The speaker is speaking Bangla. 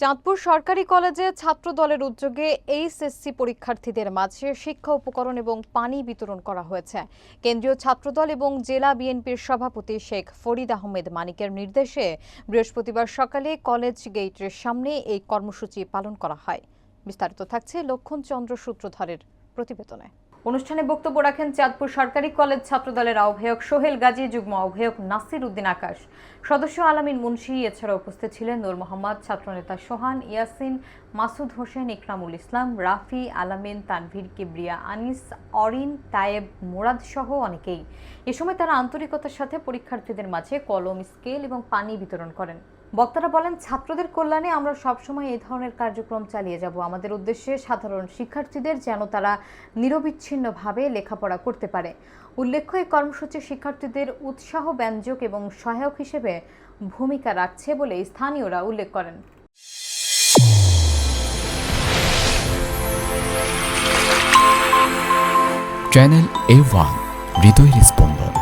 চাঁদপুর সরকারি কলেজে ছাত্রদলের উদ্যোগে এইচএসসি পরীক্ষার্থীদের মাঝে শিক্ষা উপকরণ এবং পানি বিতরণ করা হয়েছে। কেন্দ্রীয় ছাত্রদল এবং জেলা বিএনপির সভাপতি শেখ ফরিদ আহমেদ মানিকের নির্দেশে বৃহস্পতিবার সকালে কলেজ গেটের সামনে এই কর্মসূচি পালন করা হয়। বিস্তারিত থাকছে লক্ষণ চন্দ্র সূত্রধরের প্রতিবেদনে। অনুষ্ঠানে বক্তব্য রাখেন চাঁদপুর সরকারি কলেজ ছাত্রদলের আহ্বায়ক সোহেল গাজী, যুগ্ম আহ্বায়ক নাসির উদ্দিন আকাশ, সদস্য আলামিন মুন্সি। এছাড়া উপস্থিত ছিলেন নূর মোহাম্মদ, ছাত্রনেতা সোহান, ইয়াসিন, মাসুদ হোসেন, ইকরামুল ইসলাম, রাফি, আলামিন, তানভীর, কিবরিয়া, আনিস, অরিন, তায়েব, মুরাদ সহ অনেকেই। এ সময় তারা আন্তরিকতার সাথে পরীক্ষার্থীদের মাঝে কলম, স্কেল এবং পানি বিতরণ করেন। বক্তারা বলেন, ছাত্রদের কল্যাণে আমরা সবসময় এই ধরনের কার্যক্রম চালিয়ে যাব। আমাদের উদ্দেশ্যে সাধারণ শিক্ষার্থীদের যেন তারা নিরবিচ্ছিন্নভাবে লেখাপড়া করতে পারে। উল্লেখ্য, এই কর্মসূচি শিক্ষার্থীদের উৎসাহ ব্যঞ্জক এবং সহায়ক হিসেবে ভূমিকা রাখছে বলে স্থানীয়রা উল্লেখ করেন। চ্যানেল A1 হৃদয়ের স্পন্দন।